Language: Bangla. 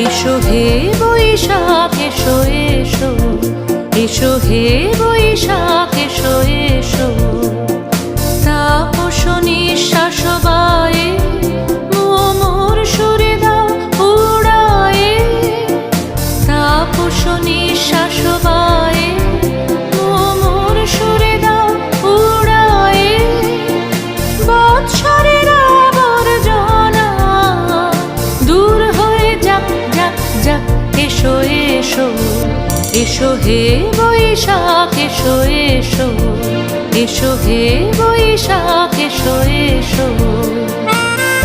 এসো হে বৈশাখ এসো এসো, এসো হে বৈশাখ এসো এসো। তাপস নিঃশ্বাস বায়ে মোর সুরে দাও উড়ায়ে, তাপস নিঃশ্বাস বায়ে মোর সুরে দাও উড়ায়ে। বৎসরের আবর্জনা দূর হয়ে যাক যাক যাক। এসো এসো, এসো হে বৈশাখ এসো এসো, এসো হে বৈশাখ এসো এসো।